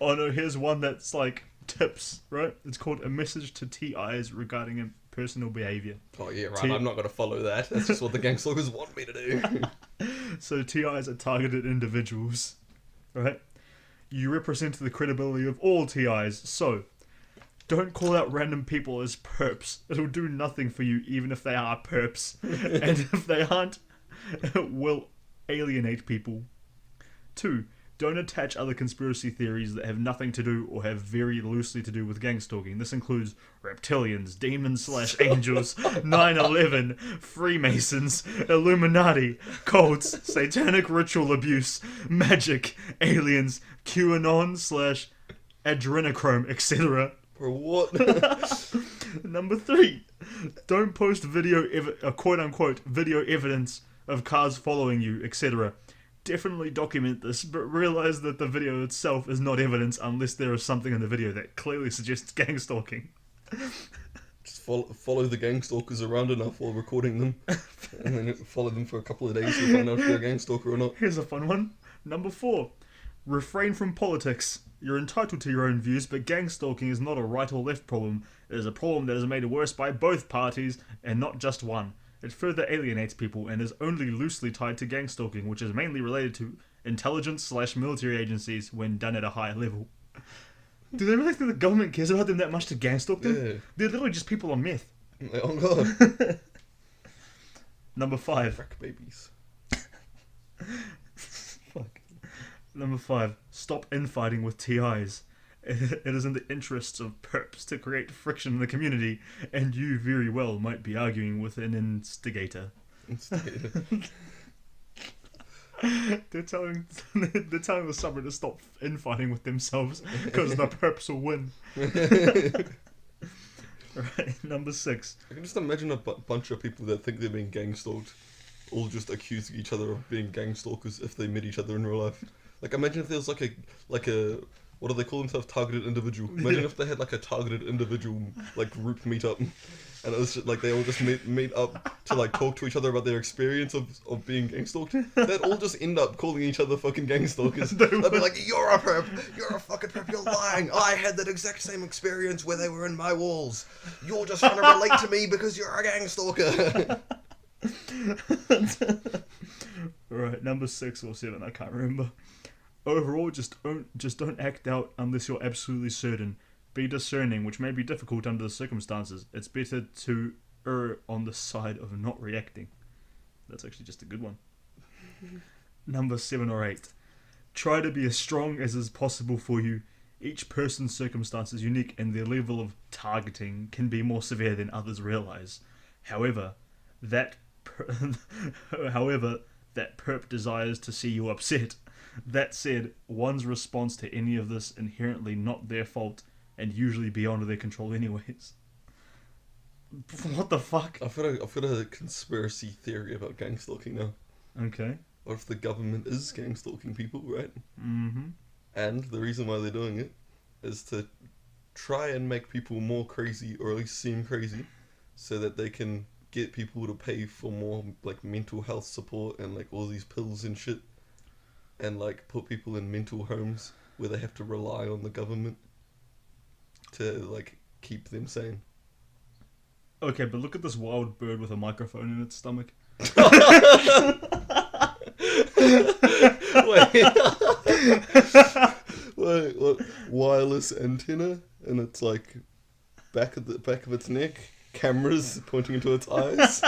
Oh no, here's one that's like tips, right? It's called A Message to TIs Regarding Personal Behaviour. Oh yeah, right. I'm not going to follow that. That's just what the Gangstalkers want me to do. So TIs are targeted individuals, right? You represent the credibility of all TIs, so don't call out random people as perps. It'll do nothing for you even if they are perps. And if they aren't, it will alienate people. 2. Don't attach other conspiracy theories that have nothing to do or have very loosely to do with gangstalking. This includes reptilians, demons/angels, 9/11, Freemasons, Illuminati, cults, satanic ritual abuse, magic, aliens, QAnon/adrenochrome, etc. For what? Number 3. Don't post quote-unquote video evidence of cars following you, etc. Definitely document this, but realize that the video itself is not evidence unless there is something in the video that clearly suggests gangstalking. Just follow the Gangstalkers around enough while recording them, and then follow them for a couple of days to find out if they're a Gangstalker or not. Here's a fun one. Number 4. Refrain from politics. You're entitled to your own views, but gangstalking is not a right or left problem. It is a problem that is made worse by both parties, and not just one. It further alienates people and is only loosely tied to gangstalking, which is mainly related to intelligence/military agencies when done at a high level. Do they really think the government cares about them that much to gangstalk them? Yeah. They're literally just people on meth. Oh god. Number 5. Crack babies. Fuck. Number 5. Stop infighting with TIs. It is in the interests of perps to create friction in the community, and you very well might be arguing with an instigator. They're telling the subreddit to stop infighting with themselves because the perps will win. Right, number 6. I can just imagine a bunch of people that think they're being gangstalked, all just accusing each other of being gangstalkers if they met each other in real life. Like, imagine if there was like a what do they call themselves? Targeted individual. Imagine if they had like a targeted individual like group meetup, and it was just, like they all just meet up to like talk to each other about their experience of being gangstalked. They'd all just end up calling each other fucking gangstalkers. They'd be like, "You're a perp. You're a fucking perp. You're lying. I had that exact same experience where they were in my walls. You're just trying to relate to me because you're a gangstalker." Right, number 6 or 7, I can't remember. Overall, just don't act out unless you're absolutely certain. Be discerning, which may be difficult under the circumstances. It's better to err on the side of not reacting. That's actually just a good one. Number 7 or 8. Try to be as strong as is possible for you. Each person's circumstance is unique, and their level of targeting can be more severe than others realize. However, that perp desires to see you upset. That said, one's response to any of this inherently not their fault and usually beyond their control anyways. What the fuck? I've got a conspiracy theory about gangstalking now. Okay. What if the government is gangstalking people, right? Mm-hmm. And the reason why they're doing it is to try and make people more crazy, or at least seem crazy, so that they can get people to pay for more like mental health support and like all these pills and shit, and like put people in mental homes where they have to rely on the government to like keep them sane. Okay, but look at this wild bird with a microphone in its stomach. Wait. Wait, what? Wireless antenna, and it's like back of its neck. Cameras pointing into its eyes.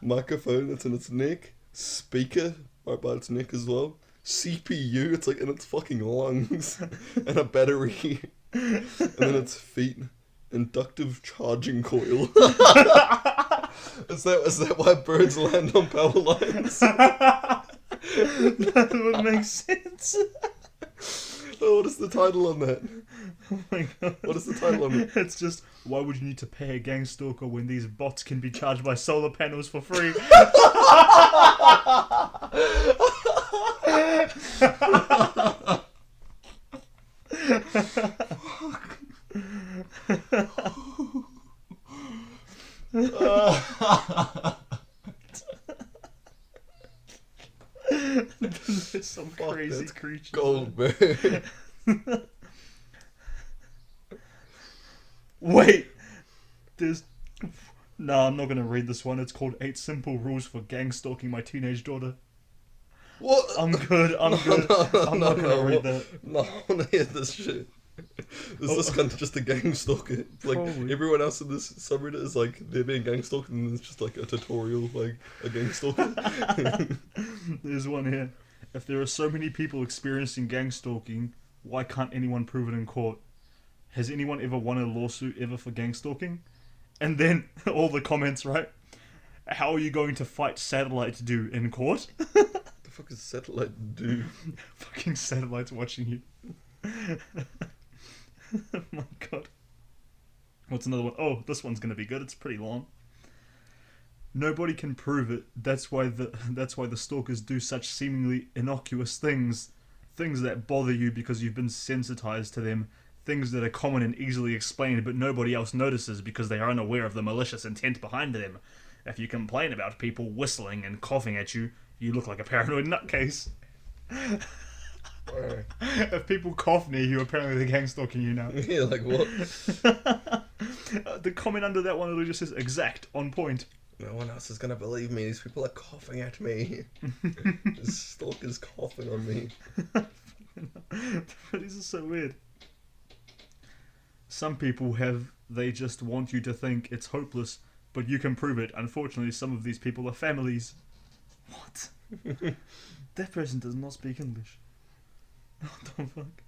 Microphone that's in its neck. Speaker right by its neck as well. CPU, it's like in its fucking lungs. And a battery. And then its feet. Inductive charging coil. Is that why birds land on power lines? That would make sense. Oh, what is the title on that? Oh my god. What is the title on it? It's just, why would you need to pay a gang stalker when these bots can be charged by solar panels for free? There's some crazy That's creatures. gold, man. Wait, there's. No, I'm not gonna read this one. It's called 8 Simple Rules for Gang Stalking My Teenage Daughter. What? I'm good. I'm good. I'm not gonna read that. No, I wanna hear this shit. Is this kind of just a gang stalker? Like, Probably. everyone else in this subreddit is like, they're being gang stalked, and it's just like a tutorial, like, a gang stalker. There's one here. If there are so many people experiencing gang stalking, why can't anyone prove it in court? Has anyone ever won a lawsuit ever for gang stalking? And then all the comments, right? How are you going to fight satellite do in court? The fuck is satellite do? Fucking satellites watching you. Oh my god. What's another one? Oh, this one's gonna be good. It's pretty long. Nobody can prove it. That's why the stalkers do such seemingly innocuous things. Things that bother you because you've been sensitized to them. Things that are common and easily explained but nobody else notices because they are unaware of the malicious intent behind them. If you complain about people whistling and coughing at you, you look like a paranoid nutcase. If people cough near you, apparently they're gang stalking you now. Yeah, like what? The comment under that one literally just says exact, on point. No one else is gonna believe me. These people are coughing at me. This stalker's coughing on me. This is so weird. Some people they just want you to think it's hopeless, but you can prove it. Unfortunately, some of these people are families. What? That person does not speak English. What the fuck?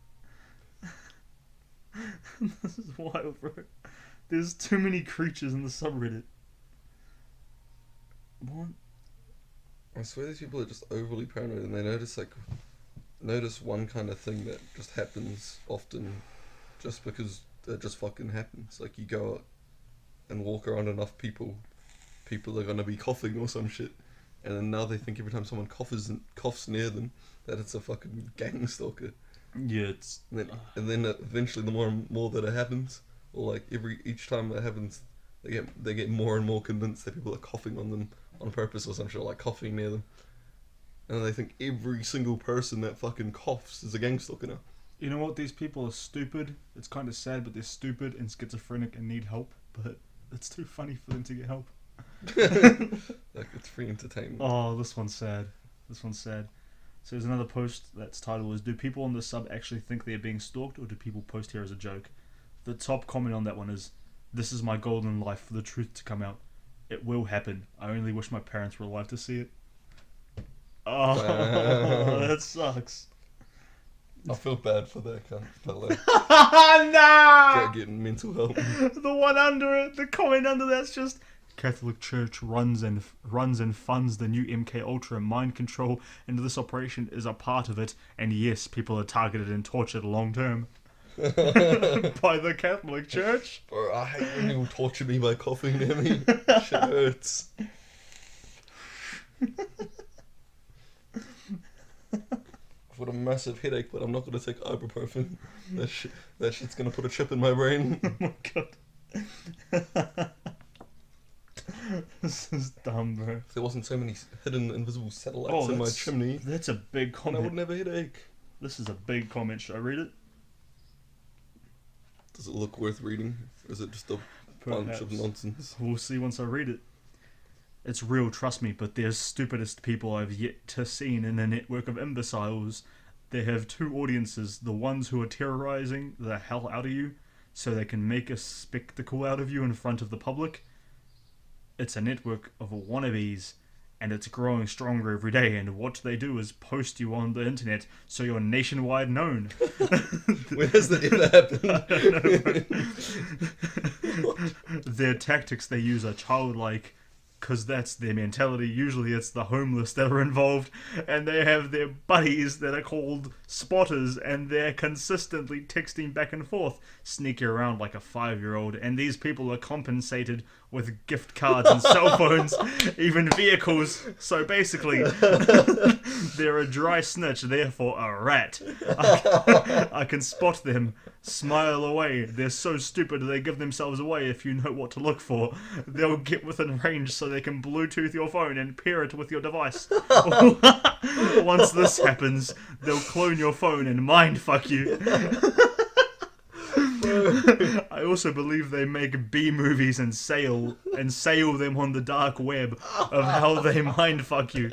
This is wild, bro. There's too many creatures in the subreddit. What? I swear these people are just overly paranoid, and they notice one kind of thing that just happens often, just because it just fucking happens. Like, you go out and walk around enough people are gonna be coughing or some shit, and then now they think every time someone coughs near them that it's a fucking gang stalker. Yeah, it's. And then eventually, the more and more that it happens, or like each time that happens, they get more and more convinced that people are coughing on them on purpose or some shit, like coughing near them. And then they think every single person that fucking coughs is a gang stalker now. You know what? These people are stupid. It's kind of sad, but they're stupid and schizophrenic and need help. But it's too funny for them to get help. Like, it's free entertainment. Oh, this one's sad. So there's another post that's title is, do people on the sub actually think they're being stalked, or do people post here as a joke? The top comment on that one is, this is my golden life for the truth to come out. It will happen. I only wish my parents were alive to see it. Oh, that sucks. I feel bad for that kind of fella. Nah! Getting mental help. The one under it, the comment under that's just, Catholic Church runs and funds the new MK Ultra mind control, and this operation is a part of it. And yes, people are targeted and tortured long term by the Catholic Church. Bro, I hate when people torture me by coughing near me. Shit hurts. I've got a massive headache, but I'm not gonna take ibuprofen. That shit's gonna put a chip in my brain. Oh my god. This is dumb, bro. If there wasn't so many hidden invisible satellites in my chimney, That's a big I comment. wouldn't have a headache. This is a big comment. Should I read it? Does it look worth reading? Or is it just a bunch of Perhaps. nonsense? We'll see once I read it. It's real, trust me, but they're stupidest people I've yet to seen in a network of imbeciles. They have two audiences: the ones who are terrorizing the hell out of you, so they can make a spectacle out of you in front of the public. It's a network of wannabes, and it's growing stronger every day. And what they do is post you on the internet so you're nationwide known. When has that ever happened? Their tactics they use are childlike, because that's their mentality. Usually it's the homeless that are involved, and they have their buddies that are called spotters, and they're consistently texting back and forth, sneaking around like a 5-year-old, and these people are compensated with gift cards and cell phones, even vehicles. So basically, they're a dry snitch, therefore a rat. I can spot them, smile away. They're so stupid they give themselves away if you know what to look for. They'll get within range so they can Bluetooth your phone and pair it with your device. Once this happens, they'll clone your phone and mindfuck you. I also believe they make B movies and sale them on the dark web of how they mindfuck you.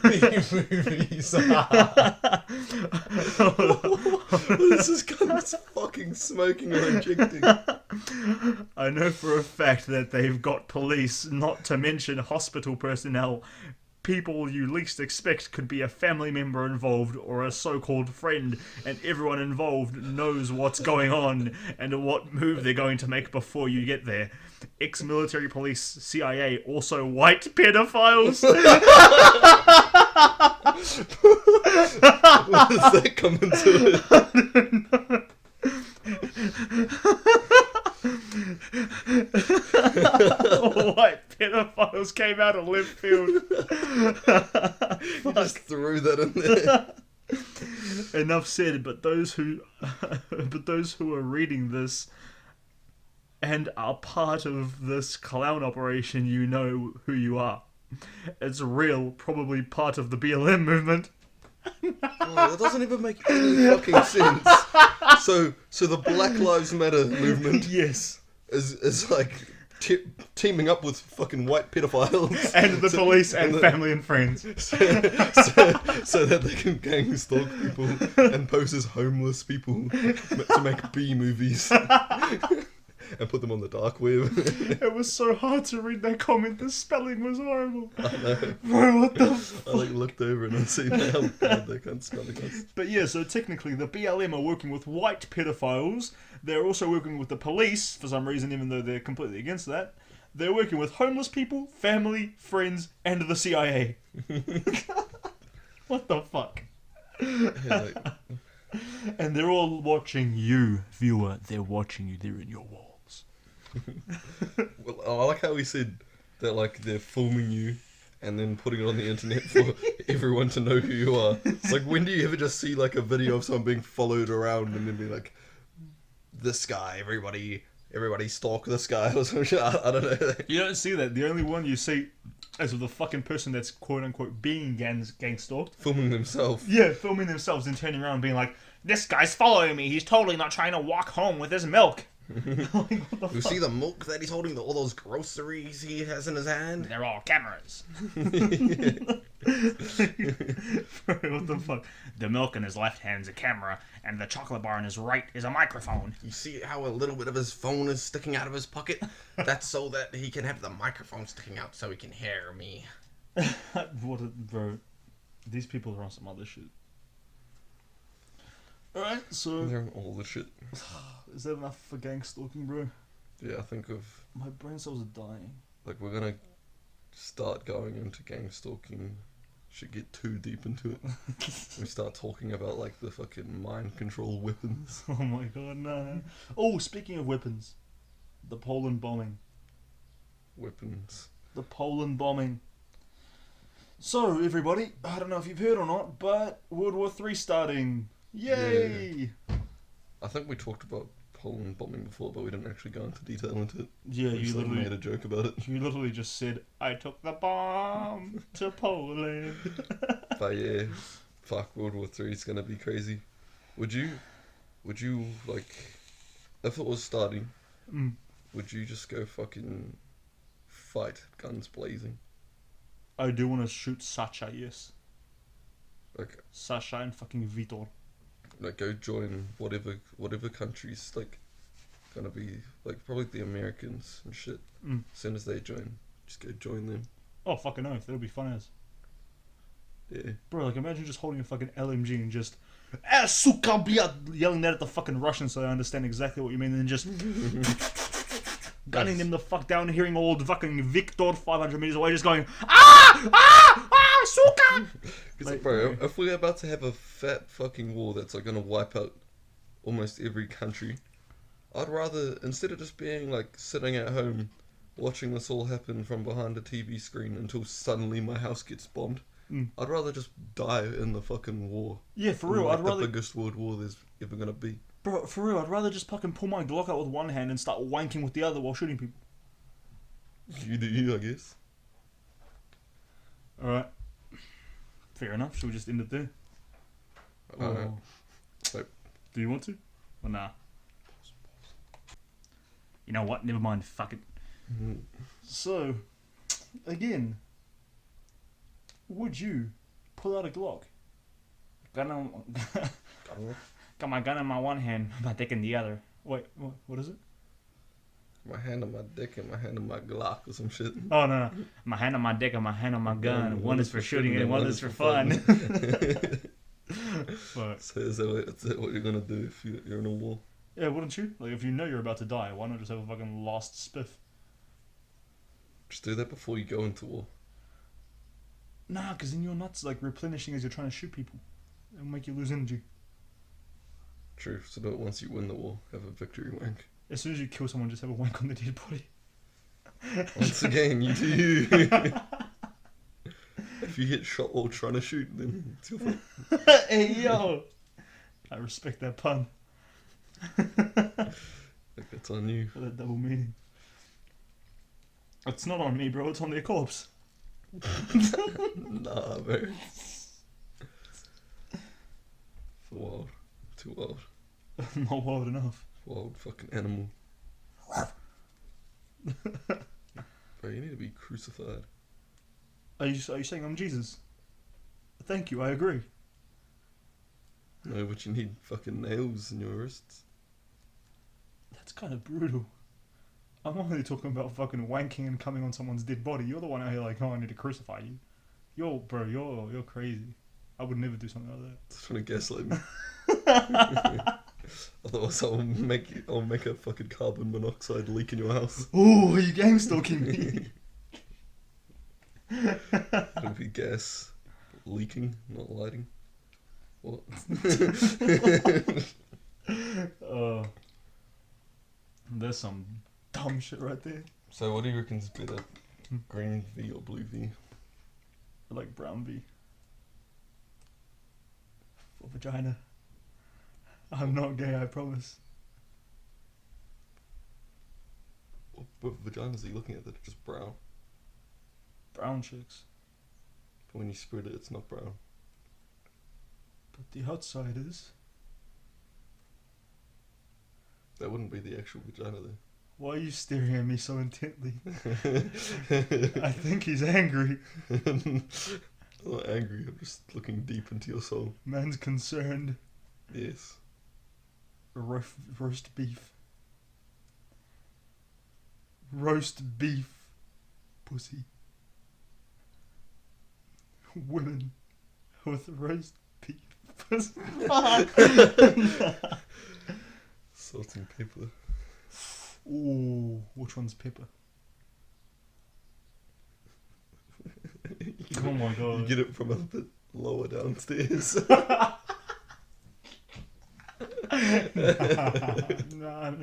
B movies. This is kind of fucking smoking or injecting. I know for a fact that they've got police, not to mention hospital personnel. People you least expect could be a family member involved or a so-called friend, and everyone involved knows what's going on and what move they're going to make before you get there. Ex-military police, CIA, also white pedophiles. What does that come into it? I don't know. White pedophiles came out of left field. You just threw that in there. Enough said. But those who are reading this and are part of this clown operation, you know who you are. It's real, probably part of the BLM movement. Oh, that doesn't even make any fucking sense. So the Black Lives Matter movement, Yes. is like teaming up with fucking white pedophiles And the police and family and friends. so that they can gang stalk people and pose as homeless people to make B movies and put them on the dark web. It was so hard to read that comment. The spelling was horrible. I know. Bro, what the I looked over and I see how bad they can't spelling us. But yeah, so technically the BLM are working with white pedophiles. They're also working with the police, for some reason, even though they're completely against that. They're working with homeless people, family, friends, and the CIA. What the fuck? Yeah, And they're all watching you, viewer. They're watching you. They're in your walls. well, I like how he said that, like, they're filming you and then putting it on the internet for everyone to know who you are. Like, when do you ever just see, like, a video of someone being followed around and then be like, this guy, everybody stalk this guy or some shit? I don't know. You don't see that. The only one you see is of the fucking person that's quote-unquote being gang stalked. Filming themselves. Yeah, filming themselves and turning around and being like, this guy's following me. He's totally not trying to walk home with his milk. Like, what the You fuck? see the milk that he's holding, all those groceries he has in his hand? They're all cameras. What the fuck? The milk in his left hand's a camera, and the chocolate bar in his right is a microphone. You see how a little bit of his phone is sticking out of his pocket? That's so that he can have the microphone sticking out so he can hear me. Bro, these people are on some other shit. Alright, so They're on all the shit. is that enough for gang stalking, bro? Yeah, I think of, My brain cells are dying. like, we're gonna start going into gang stalking. Should get too deep into it. We start talking about, like, the fucking mind control weapons. Oh my god, no. Oh, speaking of weapons, the Poland bombing. Weapons. The Poland bombing. So, everybody, I don't know if you've heard or not, but World War III starting. Yay! I think we talked about Poland bombing before, but we didn't actually go into detail into it. Yeah, We you just, like, literally made a joke about it. You literally just said, I took the bomb to Poland. But yeah, fuck, World War III is gonna be crazy. Would you, like, if it was starting, Mm. would you just go fucking fight, guns blazing? I do want to shoot Sacha, yes. Like, Sasha and fucking Vitor. like go join whatever countries like gonna be like probably the Americans and shit. Mm. As soon as they join, just go join them. Oh, fucking oath. That'll be fun as. Yeah. Bro, like, imagine just holding a fucking LMG and just... Suka, yelling that at the fucking Russians so they understand exactly what you mean, and then just... gunning them the fuck down, hearing old fucking Victor 500 meters away just going, Suka! Like, bro, if we're about to have a fat fucking war that's like gonna wipe out almost every country, I'd rather, instead of just being like sitting at home watching this all happen from behind a TV screen until suddenly my house gets bombed, I'd rather just die in the fucking war. Yeah, for real, like I'd rather... the biggest world war there's ever gonna be. Bro, for real, I'd rather just fucking pull my Glock out with one hand and start wanking with the other while shooting people. You do you, I guess. Alright. Fair enough, should we just end it there? I don't know. Wait. Do you want to? Or nah? You know what? Never mind. Fuck it. So, again, would you pull out a Glock? Got my gun in my one hand, my dick in the other. Wait, what is it? My hand on my dick and my hand on my Glock or some shit. Oh no. My hand on my dick and my hand on my gun. One is for shooting and one is for fun. Fuck. So is that what you're gonna do if you're in a war? Yeah, wouldn't you? Like, if you know you're about to die, why not just have a fucking last spiff? Just do that before you go into war. Nah, because then your nuts like replenishing as you're trying to shoot people. It'll make you lose energy. True. So do it once you win the war. Have a victory wank. As soon as you kill someone, just have a wank on the dead body. Once again, you do you. If you get shot while trying to shoot, then it's your fault. Hey yo! I respect that pun. Like, that's on you. For that double meaning. It's not on me, bro. It's on their corpse. Nah, bro. Wild. Too wild. Not wild enough. Wild fucking animal. Bro, you need to be crucified. Are you saying I'm Jesus? Thank you, I agree. No, but you need fucking nails in your wrists. That's kind of brutal. I'm only talking about fucking wanking and coming on someone's dead body. You're the one out here like, oh, I need to crucify you. You're crazy. I would never do something like that. Just trying to gaslight me. Otherwise, I'll make a fucking carbon monoxide leak in your house. Oh, are you gangstalking me? It'll be gas leaking, not lighting. What? There's some dumb shit right there. So, what do you reckon's better, green V or blue V? I like brown V. For vagina. I'm not gay, I promise. What vaginas are you looking at that are just brown? Brown chicks. But when you spread it, it's not brown. But the outside is. That wouldn't be the actual vagina then. Why are you staring at me so intently? I think he's angry. I'm not angry, I'm just looking deep into your soul. Man's concerned. Yes. Roast beef. Roast beef. Pussy. Women with roast beef. Salt and pepper. Ooh, which one's pepper? Oh my god. You get it from a bit lower downstairs. No.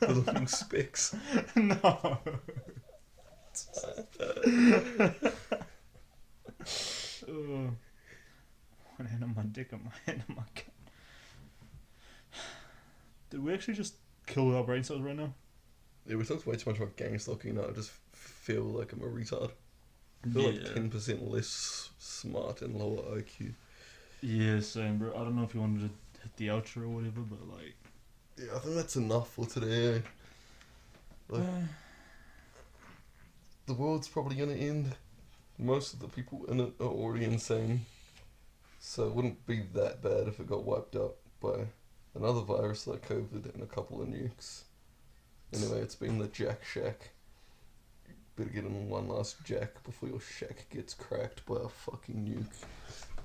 The little specks. No. One hand on my dick and my hand on my gun. Did we actually just kill our brain cells right now? Yeah, we talked way too much about gangstalking now. I just feel like I'm a retard. I feel like 10% less smart and lower IQ. Yeah, same, bro. I don't know if you wanted to hit the outro or whatever, but like... Yeah, I think that's enough for today. Like, the world's probably gonna end most of the people in it are already insane, so it wouldn't be that bad if it got wiped out by another virus like COVID and a couple of nukes. Anyway, it's been the Jack Shack. Better get in one last jack before your shack gets cracked by a fucking nuke.